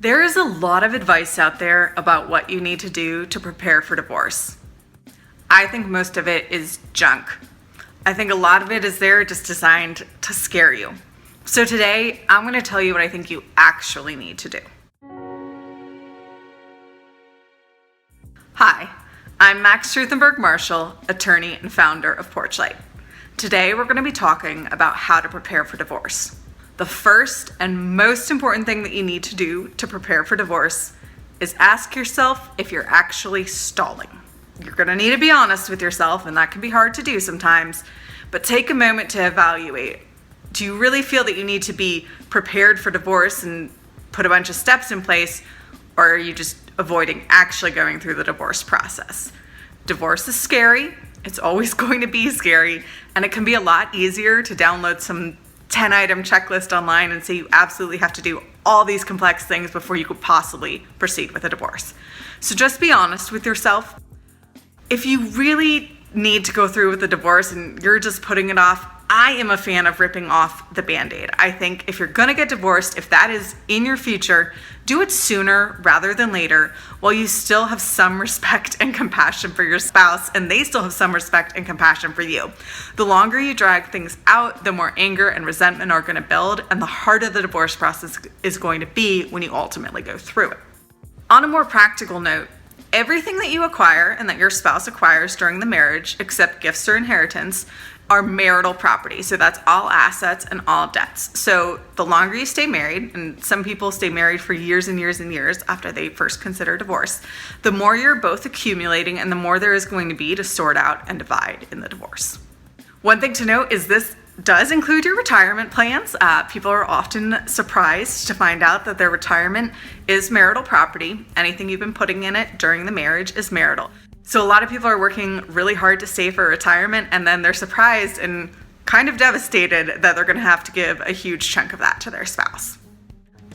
There is a lot of advice out there about what you need to do to prepare for divorce. I think most of it is junk. I think a lot of it is there just designed to scare you. So today, I'm going to tell you what I think you actually need to do. Hi, I'm Max Ruthenberg-Marshall, attorney and founder of Porchlight. Today, we're going to be talking about how to prepare for divorce. The first and most important thing that you need to do to prepare for divorce is ask yourself if you're actually stalling. You're going to need to be honest with yourself, and that can be hard to do sometimes, but take a moment to evaluate. Do you really feel that you need to be prepared for divorce and put a bunch of steps in place, or are you just avoiding actually going through the divorce process? Divorce is scary. It's always going to be scary, and it can be a lot easier to download some 10-item checklist online and say you absolutely have to do all these complex things before you could possibly proceed with a divorce. So just be honest with yourself. If you really need to go through with the divorce and you're just putting it off, I am a fan of ripping off the Band-Aid. I think if you're gonna get divorced, if that is in your future, do it sooner rather than later, while you still have some respect and compassion for your spouse, and they still have some respect and compassion for you. The longer you drag things out, the more anger and resentment are gonna build, and the harder the divorce process is going to be when you ultimately go through it. On a more practical note, everything that you acquire and that your spouse acquires during the marriage, except gifts or inheritance, are marital property. So that's all assets and all debts. So the longer you stay married, and some people stay married for years and years and years after they first consider divorce, the more you're both accumulating and the more there is going to be to sort out and divide in the divorce. One thing to note is this does include your retirement plans. People are often surprised to find out that their retirement is marital property. Anything you've been putting in it during the marriage is marital. So a lot of people are working really hard to save for retirement, and then they're surprised and kind of devastated that they're going to have to give a huge chunk of that to their spouse.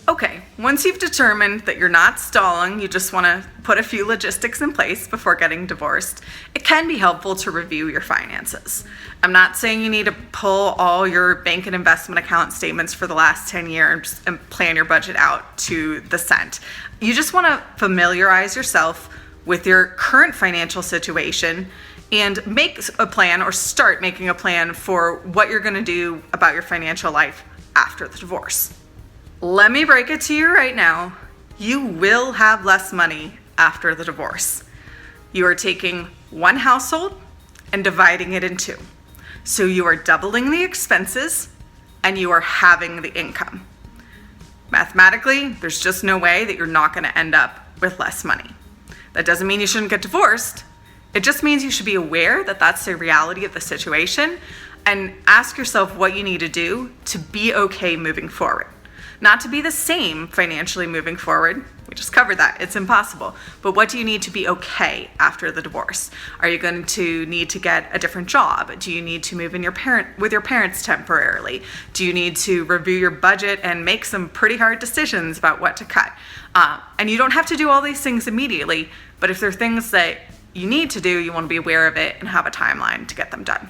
Okay, once you've determined that you're not stalling, you just want to put a few logistics in place before getting divorced, it can be helpful to review your finances. I'm not saying you need to pull all your bank and investment account statements for the last 10 years and plan your budget out to the cent. You just want to familiarize yourself with your current financial situation and make a plan, or start making a plan for what you're going to do about your financial life after the divorce. Let me break it to you right now. You will have less money after the divorce. You are taking one household and dividing it in two. So you are doubling the expenses and you are halving the income. Mathematically, there's just no way that you're not going to end up with less money. That doesn't mean you shouldn't get divorced. It just means you should be aware that that's the reality of the situation, and ask yourself what you need to do to be okay moving forward. Not to be the same financially moving forward. We just covered that. It's impossible. But what do you need to be okay after the divorce? Are you going to need to get a different job? Do you need to move in with your parents temporarily? Do you need to review your budget and make some pretty hard decisions about what to cut? And you don't have to do all these things immediately, but if there are things that you need to do, you want to be aware of it and have a timeline to get them done.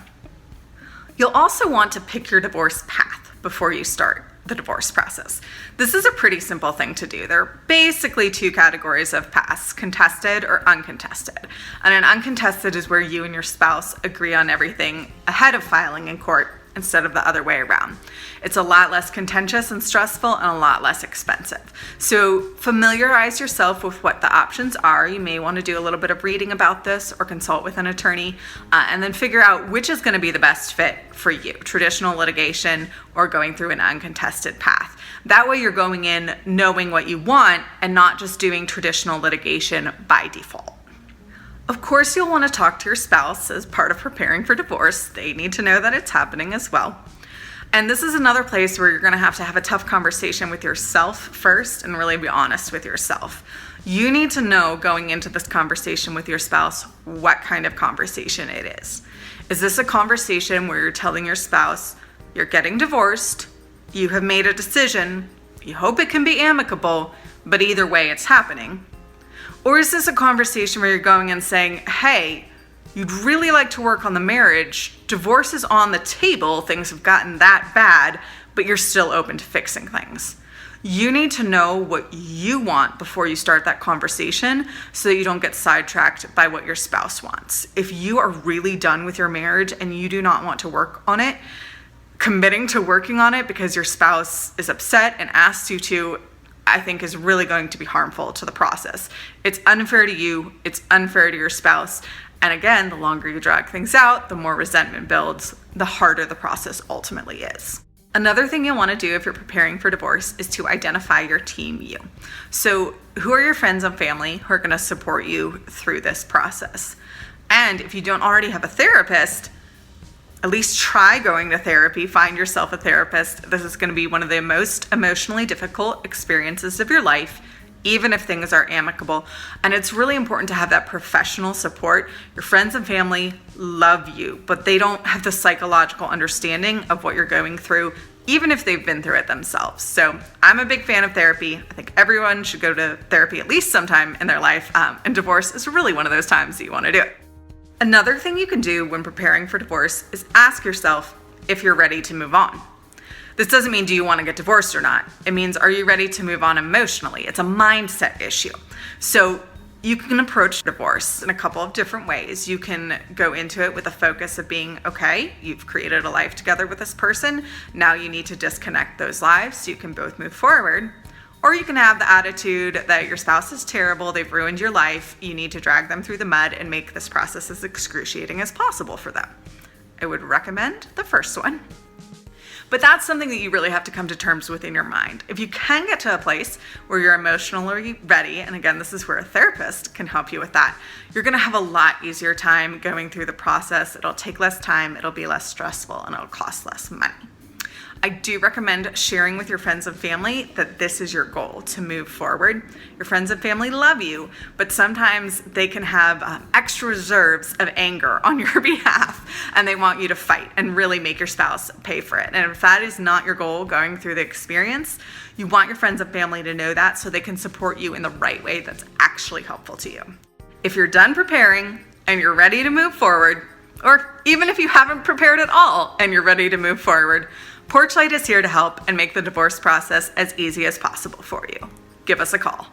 You'll also want to pick your divorce path before you start the divorce process. This is a pretty simple thing to do. There are basically two categories of paths: contested or uncontested. And an uncontested is where you and your spouse agree on everything ahead of filing in court instead of the other way around. It's a lot less contentious and stressful and a lot less expensive. So familiarize yourself with what the options are. You may want to do a little bit of reading about this or consult with an attorney, and then figure out which is going to be the best fit for you: traditional litigation or going through an uncontested path. That way you're going in knowing what you want and not just doing traditional litigation by default. Of course, you'll want to talk to your spouse as part of preparing for divorce. They need to know that it's happening as well. And this is another place where you're going to have a tough conversation with yourself first and really be honest with yourself. You need to know going into this conversation with your spouse what kind of conversation it is. Is this a conversation where you're telling your spouse you're getting divorced, you have made a decision, you hope it can be amicable, but either way it's happening? Or is this a conversation where you're going and saying, hey, you'd really like to work on the marriage, divorce is on the table, things have gotten that bad, but you're still open to fixing things? You need to know what you want before you start that conversation so that you don't get sidetracked by what your spouse wants. If you are really done with your marriage and you do not want to work on it, committing to working on it because your spouse is upset and asks you to, I think is really going to be harmful to the process. It's unfair to you, it's unfair to your spouse. And again, the longer you drag things out, the more resentment builds, the harder the process ultimately is. Another thing you'll want to do if you're preparing for divorce is to identify your team you. So who are your friends and family who are going to support you through this process? And if you don't already have a therapist, at least try going to therapy, find yourself a therapist. This is going to be one of the most emotionally difficult experiences of your life, even if things are amicable. And it's really important to have that professional support. Your friends and family love you, but they don't have the psychological understanding of what you're going through, even if they've been through it themselves. So I'm a big fan of therapy. I think everyone should go to therapy at least sometime in their life. And divorce is really one of those times that you want to do it. Another thing you can do when preparing for divorce is ask yourself if you're ready to move on. This doesn't mean do you want to get divorced or not. It means are you ready to move on emotionally? It's a mindset issue. So you can approach divorce in a couple of different ways. You can go into it with a focus of being, okay, you've created a life together with this person. Now you need to disconnect those lives so you can both move forward. Or you can have the attitude that your spouse is terrible, they've ruined your life, you need to drag them through the mud and make this process as excruciating as possible for them. I would recommend the first one. But that's something that you really have to come to terms with in your mind. If you can get to a place where you're emotionally ready, and again, this is where a therapist can help you with that, you're gonna have a lot easier time going through the process. It'll take less time, it'll be less stressful, and it'll cost less money. I do recommend sharing with your friends and family that this is your goal, to move forward. Your friends and family love you, but sometimes they can have extra reserves of anger on your behalf, and they want you to fight and really make your spouse pay for it. And if that is not your goal going through the experience, you want your friends and family to know that so they can support you in the right way that's actually helpful to you. If you're done preparing and you're ready to move forward, or even if you haven't prepared at all and you're ready to move forward, Porchlight is here to help and make the divorce process as easy as possible for you. Give us a call.